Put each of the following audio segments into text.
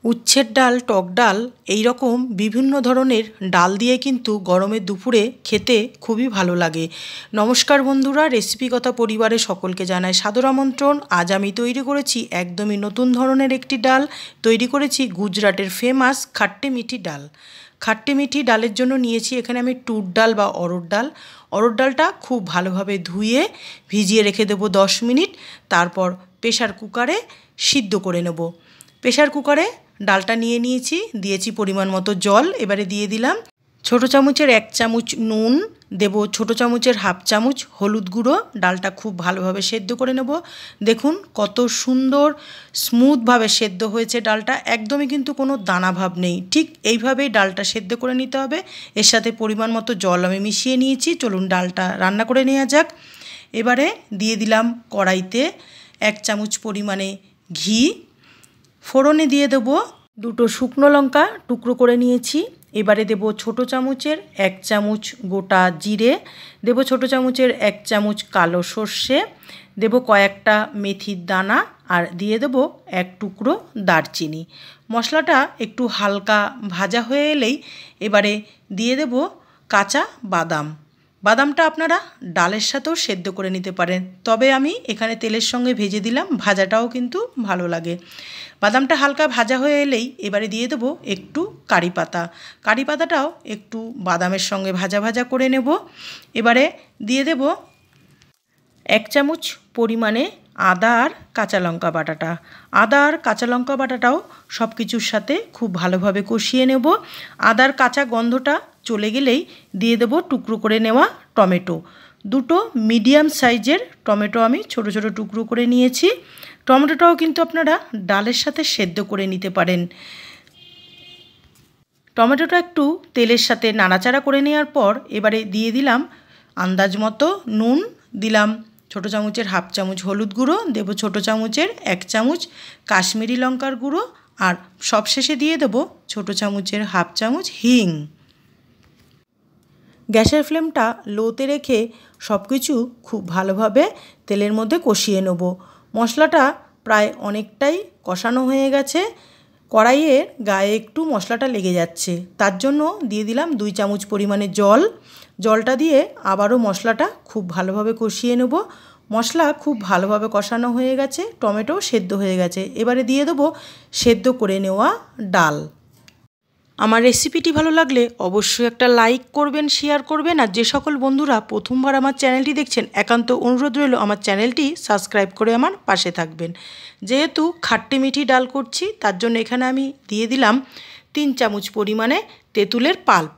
উচ্ছের ডাল, টক ডাল, এই রকম বিভিন্ন ধরনের ডাল দিয়ে কিন্তু গরমের দুপুরে খেতে খুবই ভালো লাগে। নমস্কার বন্ধুরা, রেসিপি কথা পরিবারের সকলকে জানাই সাদর আমন্ত্রণ। আজ আমি তৈরি করেছি একদমই নতুন ধরনের একটি ডাল। তৈরি করেছি গুজরাটের ফেমাস খাট্টে মিঠি ডাল। খাট্টে মিঠি ডালের জন্য নিয়েছি এখানে আমি টুর ডাল বা অরহর ডাল। অরহর ডালটা খুব ভালোভাবে ধুয়ে ভিজিয়ে রেখে দেবো 10 মিনিট। তারপর প্রেসার কুকারে সিদ্ধ করে নেব। প্রেসার কুকারে ডালটা নিয়ে নিয়েছি, দিয়েছি পরিমাণ মতো জল। এবারে দিয়ে দিলাম ছোটো চামচের 1 চামচ নুন, দেব ছোটো চামচের 1/2 চামচ হলুদ গুঁড়ো। ডালটা খুব ভালোভাবে সেদ্ধ করে নেব। দেখুন কত সুন্দর স্মুথভাবে সেদ্ধ হয়েছে ডালটা, একদমই কিন্তু কোনো দানা ভাব নেই। ঠিক এইভাবেই ডালটা সেদ্ধ করে নিতে হবে। এর সাথে পরিমাণ মতো জল আমি মিশিয়ে নিয়েছি। চলুন ডালটা রান্না করে নেওয়া যাক। এবারে দিয়ে দিলাম কড়াইতে 1 চামচ পরিমাণে ঘি। ফোড়নে দিয়ে দেবো 2টো শুকনো লঙ্কা টুকরো করে নিয়েছি। এবারে দেব ছোটো চামচের 1 চামচ গোটা জিরে, দেব ছোটো চামচের 1 চামচ কালো সর্ষে, দেব কয়েকটা মেথির দানা, আর দিয়ে দেব 1 টুকরো দারচিনি। মশলাটা একটু হালকা ভাজা হয়ে এলেই এবারে দিয়ে দেব কাঁচা বাদাম। বাদামটা আপনারা ডালের সাথেও সেদ্ধ করে নিতে পারেন, তবে আমি এখানে তেলের সঙ্গে ভেজে দিলাম, ভাজাটাও কিন্তু ভালো লাগে। বাদামটা হালকা ভাজা হয়ে এলেই এবারে দিয়ে দেবো একটু কারি পাতা। কারি পাতাটাও একটু বাদামের সঙ্গে ভাজা ভাজা করে নেব। এবারে দিয়ে দেব 1 চামচ পরিমাণে আদা আর কাঁচা লঙ্কা বাটাটা। আদা আর কাঁচা লঙ্কা বাটাটাও সব কিছুর সাথে খুব ভালোভাবে কষিয়ে নেব। আদার কাঁচা গন্ধটা চলে গেলেই দিয়ে দেব টুকরো করে নেওয়া টমেটো। 2টো মিডিয়াম সাইজের টমেটো আমি ছোট ছোট টুকরো করে নিয়েছি। টমেটোটাও কিন্তু আপনারা ডালের সাথে সেদ্ধ করে নিতে পারেন। টমেটোটা একটু তেলের সাথে নাড়াচাড়া করে নেওয়ার পর এবারে দিয়ে দিলাম আন্দাজ মতো নুন, দিলাম ছোটো চামচের 1/2 চামচ হলুদ গুঁড়ো, দেব ছোটো চামচের 1 চামচ কাশ্মীরি লঙ্কার গুঁড়ো, আর সবশেষে দিয়ে দেব ছোটো চামচের 1/2 চামচ হিং। গ্যাসের ফ্লেমটা লোতে রেখে সব কিছু খুব ভালোভাবে তেলের মধ্যে কষিয়ে নেব। মশলাটা প্রায় অনেকটাই কষানো হয়ে গেছে। কড়াইয়ের গায়ে একটু মশলাটা লেগে যাচ্ছে, তার জন্য দিয়ে দিলাম 2 চামচ পরিমাণে জল। জলটা দিয়ে আবারও মশলাটা খুব ভালোভাবে কষিয়ে নেব। মশলা খুব ভালোভাবে কষানো হয়ে গেছে, টমেটো সেদ্ধ হয়ে গেছে। এবারে দিয়ে দেবো সেদ্ধ করে নেওয়া ডাল। আমার রেসিপিটি ভালো লাগলে অবশ্যই একটা লাইক করবেন, শেয়ার করবেন, আর যে সকল বন্ধুরা প্রথমবার আমার চ্যানেলটি দেখছেন একান্ত অনুরোধ রইল আমার চ্যানেলটি সাবস্ক্রাইব করে আমার পাশে থাকবেন। যেহেতু খাট্টে মিঠি ডাল করছি, তার জন্য এখানে আমি দিয়ে দিলাম 3 চামচ পরিমাণে তেঁতুলের পাল্প,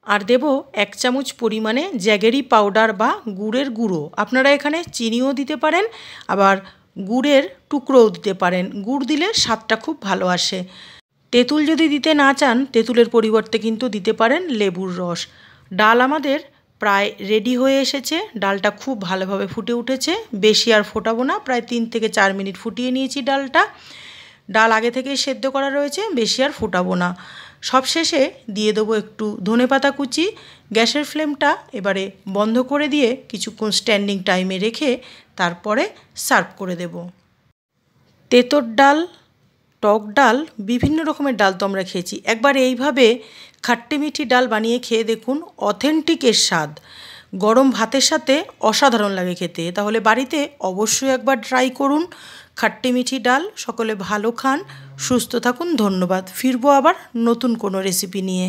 আর দেব 1 চামচ পরিমাণে জ্যাগেরি পাউডার বা গুড়ের গুঁড়ো। আপনারা এখানে চিনিও দিতে পারেন, আবার গুড়ের টুকরোও দিতে পারেন। গুড় দিলে স্বাদটা খুব ভালো আসে। তেঁতুল যদি দিতে না চান, তেঁতুলের পরিবর্তে কিন্তু দিতে পারেন লেবুর রস। ডাল আমাদের প্রায় রেডি হয়ে এসেছে। ডালটা খুব ভালোভাবে ফুটে উঠেছে। বেশি আর ফোটাবো না, প্রায় 3 থেকে 4 মিনিট ফুটিয়ে নিয়েছি ডালটা। ডাল আগে থেকেই সেদ্ধ করা রয়েছে, বেশি আর ফোটাবো না। সবশেষে দিয়ে দেবো একটু ধনেপাতা কুচি। গ্যাসের ফ্লেমটা এবারে বন্ধ করে দিয়ে কিছুক্ষণ স্ট্যান্ডিং টাইমে রেখে তারপরে সার্ভ করে দেব। তেঁতোর ডাল, টক ডাল, বিভিন্ন রকমের ডাল তো আমরা খেয়েছি। একবার এইভাবে খাট্টে মিঠি ডাল বানিয়ে খেয়ে দেখুন, অথেন্টিক এর স্বাদ। গরম ভাতের সাথে অসাধারণ লাগে খেতে। তাহলে বাড়িতে অবশ্যই একবার ট্রাই করুন খাট্টে মিঠি ডাল। সকলে ভালো খান, সুস্থ থাকুন। ধন্যবাদ। ফিরবো আবার নতুন কোনো রেসিপি নিয়ে।